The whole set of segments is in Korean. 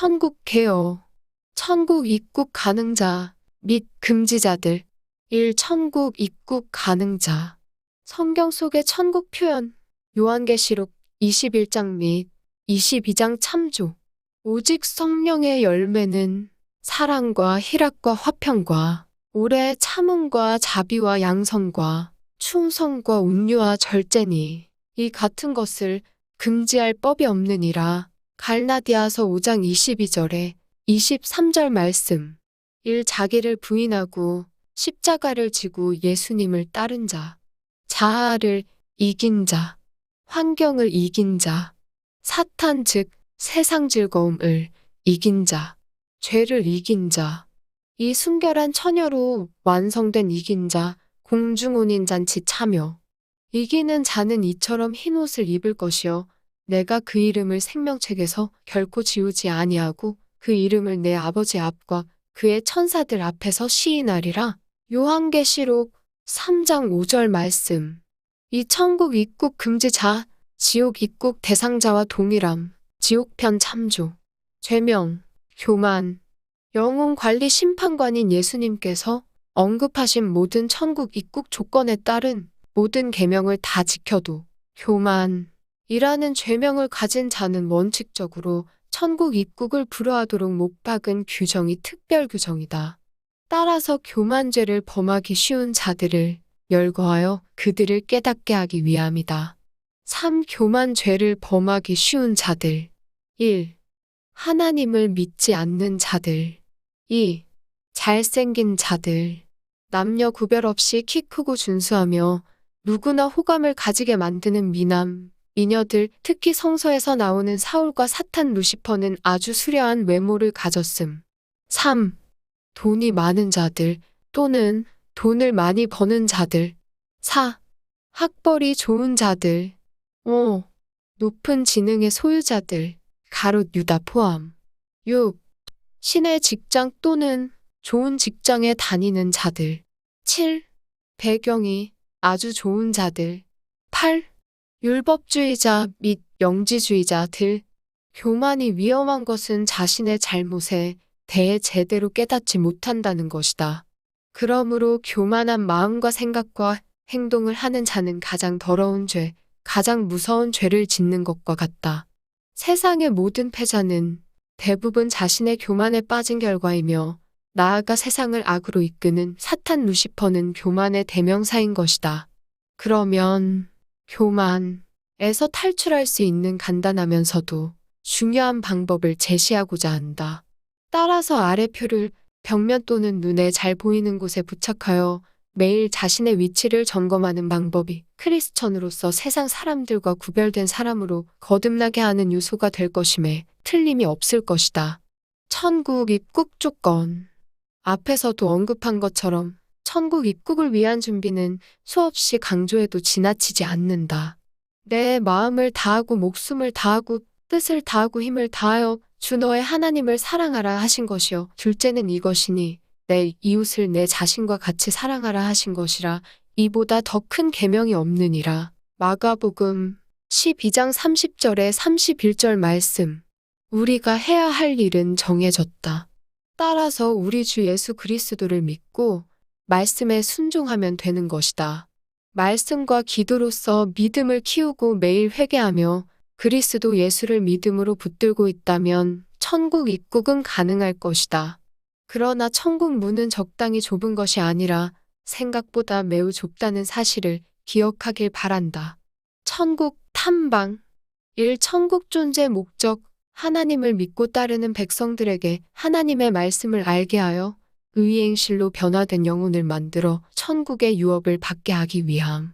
천국 개요. 천국 입국 가능자 및 금지자들. 1. 천국 입국 가능자. 성경 속의 천국 표현. 요한계시록 21장 및 22장 참조. 오직 성령의 열매는 사랑과 희락과 화평과 오래 참음과 자비와 양선과 충성과 온유와 절제니 이 같은 것을 금지할 법이 없느니라. 갈라디아서 5장 22절에 23절 말씀. 1. 자기를 부인하고 십자가를 지고 예수님을 따른 자. 자아를 이긴 자. 환경을 이긴 자. 사탄 즉 세상 즐거움을 이긴 자. 죄를 이긴 자. 이 순결한 처녀로 완성된 이긴 자. 공중혼인잔치 참여. 이기는 자는 이처럼 흰옷을 입을 것이요 내가 그 이름을 생명책에서 결코 지우지 아니하고 그 이름을 내 아버지 앞과 그의 천사들 앞에서 시인하리라. 요한계시록 3장 5절 말씀. 이 천국 입국 금지자, 지옥 입국 대상자와 동일함. 지옥편 참조. 죄명, 교만. 영혼관리 심판관인 예수님께서 언급하신 모든 천국 입국 조건에 따른 모든 계명을 다 지켜도 교만이라는 죄명을 가진 자는 원칙적으로 천국 입국을 불허하도록 못 박은 규정이 특별 규정이다. 따라서 교만죄를 범하기 쉬운 자들을 열거하여 그들을 깨닫게 하기 위함이다. 3. 교만죄를 범하기 쉬운 자들. 1. 하나님을 믿지 않는 자들. 2. 잘생긴 자들. 남녀 구별 없이 키 크고 준수하며 누구나 호감을 가지게 만드는 미남, 미녀들, 특히 성서에서 나오는 사울과 사탄 루시퍼는 아주 수려한 외모를 가졌음. 3. 돈이 많은 자들 또는 돈을 많이 버는 자들. 4. 학벌이 좋은 자들. 5. 높은 지능의 소유자들, 가롯 유다 포함. 6. 신의 직장 또는 좋은 직장에 다니는 자들. 7. 배경이 아주 좋은 자들. 8. 율법주의자 및 영지주의자들. 교만이 위험한 것은 자신의 잘못에 대해 제대로 깨닫지 못한다는 것이다. 그러므로 교만한 마음과 생각과 행동을 하는 자는 가장 더러운 죄, 가장 무서운 죄를 짓는 것과 같다. 세상의 모든 패자는 대부분 자신의 교만에 빠진 결과이며 나아가 세상을 악으로 이끄는 사탄 루시퍼는 교만의 대명사인 것이다. 그러면 교만에서 탈출할 수 있는 간단하면서도 중요한 방법을 제시하고자 한다. 따라서 아래 표를 벽면 또는 눈에 잘 보이는 곳에 부착하여 매일 자신의 위치를 점검하는 방법이 크리스천으로서 세상 사람들과 구별된 사람으로 거듭나게 하는 요소가 될 것임에 틀림이 없을 것이다. 천국 입국 조건. 앞에서도 언급한 것처럼 천국 입국을 위한 준비는 수없이 강조해도 지나치지 않는다. 내 마음을 다하고 목숨을 다하고 뜻을 다하고 힘을 다하여 주 너의 하나님을 사랑하라 하신 것이요. 둘째는 이것이니 내 이웃을 내 자신과 같이 사랑하라 하신 것이라. 이보다 더 큰 계명이 없느니라. 마가복음 12장 30절에 31절 말씀. 우리가 해야 할 일은 정해졌다. 따라서 우리 주 예수 그리스도를 믿고 말씀에 순종하면 되는 것이다. 말씀과 기도로서 믿음을 키우고 매일 회개하며 그리스도 예수를 믿음으로 붙들고 있다면 천국 입국은 가능할 것이다. 그러나 천국 문은 적당히 좁은 것이 아니라 생각보다 매우 좁다는 사실을 기억하길 바란다. 천국 탐방. 1. 천국 존재 목적. 하나님을 믿고 따르는 백성들에게 하나님의 말씀을 알게 하여 의행실로 변화된 영혼을 만들어 천국의 유업을 받게 하기 위함.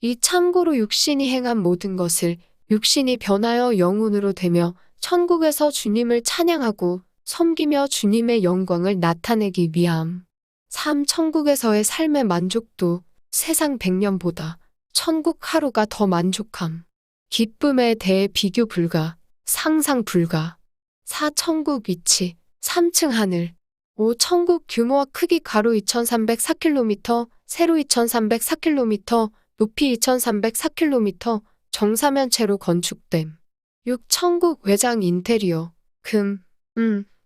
이 참고로 육신이 행한 모든 것을 육신이 변하여 영혼으로 되며 천국에서 주님을 찬양하고 섬기며 주님의 영광을 나타내기 위함. 3. 천국에서의 삶의 만족도. 세상 100년보다 천국 하루가 더 만족함. 기쁨에 대해 비교 불가. 상상 불가. 4. 천국 위치. 3층 하늘. 5. 천국 규모와 크기 가로 2304km, 세로 2304km, 높이 2304km, 정사면체로 건축됨. 6. 천국 외장 인테리어. 금,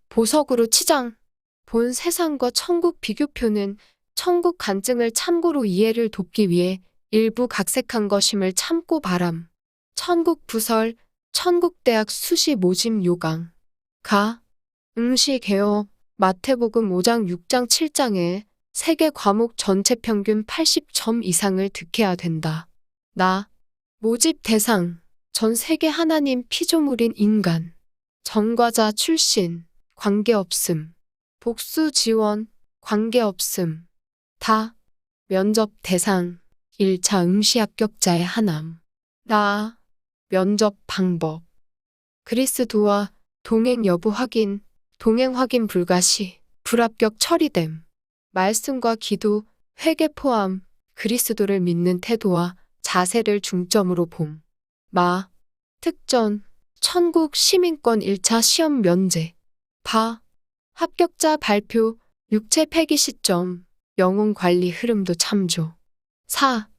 보석으로 치장. 본 세상과 천국 비교표는 천국 간증을 참고로 이해를 돕기 위해 일부 각색한 것임을 참고 바람. 천국 부설, 천국대학 수시 모집 요강. 가. 응시 개요. 마태복음 5장 6장 7장에 세계 과목 전체 평균 80점 이상을 득해야 된다. 나. 모집 대상. 전 세계 하나님 피조물인 인간. 전과자 출신. 관계없음. 복수 지원. 관계없음. 다. 면접 대상. 1차 응시 합격자의 하남. 나. 면접 방법. 그리스도와 동행 여부 확인. 동행 확인 불가 시 불합격 처리됨. 말씀과 기도, 회개 포함. 그리스도를 믿는 태도와 자세를 중점으로 봄. 마. 특전. 천국 시민권 1차 시험 면제. 바. 합격자 발표. 육체 폐기 시점. 영혼 관리 흐름도 참조. 4.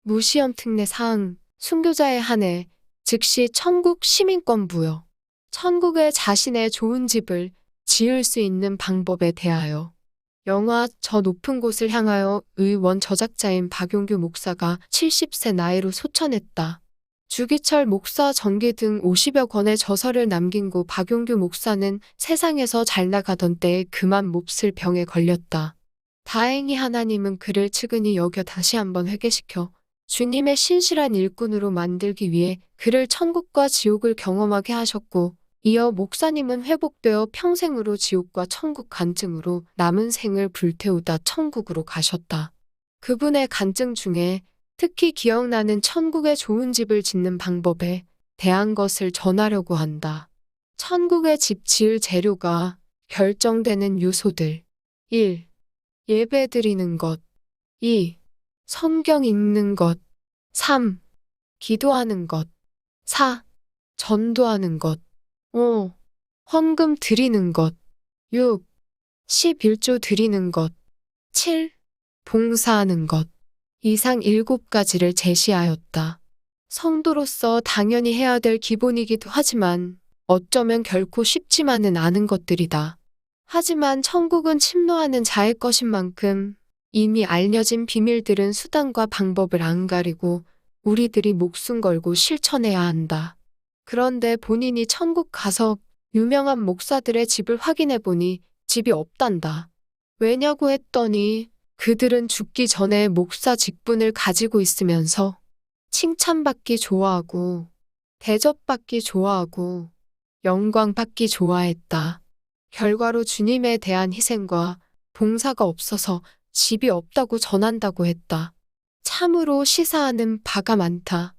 무시험 특례 사항. 순교자에 한해 즉시 천국 시민권 부여. 천국에 자신의 좋은 집을 지을 수 있는 방법에 대하여. 영화 저 높은 곳을 향하여 의 원 저작자인 박용규 목사가 70세 나이로 소천했다. 주기철 목사 전기 등 50여 권의 저서를 남긴 고 박용규 목사는 세상에서 잘 나가던 때에 그만 몹쓸 병에 걸렸다. 다행히 하나님은 그를 측은히 여겨 다시 한번 회개시켜 주님의 신실한 일꾼으로 만들기 위해 그를 천국과 지옥을 경험하게 하셨고, 이어 목사님은 회복되어 평생으로 지옥과 천국 간증으로 남은 생을 불태우다 천국으로 가셨다. 그분의 간증 중에 특히 기억나는 천국에 좋은 집을 짓는 방법에 대한 것을 전하려고 한다. 천국에 집 지을 재료가 결정되는 요소들. 1. 예배 드리는 것. 2. 성경 읽는 것. 3. 기도하는 것. 4. 전도하는 것. 5. 헌금 드리는 것. 6. 11조 드리는 것. 7. 봉사하는 것. 이상 7가지를 제시하였다. 성도로서 당연히 해야 될 기본이기도 하지만 어쩌면 결코 쉽지만은 않은 것들이다. 하지만 천국은 침노하는 자의 것인 만큼 이미 알려진 비밀들은 수단과 방법을 안 가리고 우리들이 목숨 걸고 실천해야 한다. 그런데 본인이 천국 가서 유명한 목사들의 집을 확인해 보니 집이 없단다. 왜냐고 했더니 그들은 죽기 전에 목사 직분을 가지고 있으면서 칭찬받기 좋아하고 대접받기 좋아하고 영광받기 좋아했다. 결과로 주님에 대한 희생과 봉사가 없어서 집이 없다고 전한다고 했다. 참으로 시사하는 바가 많다.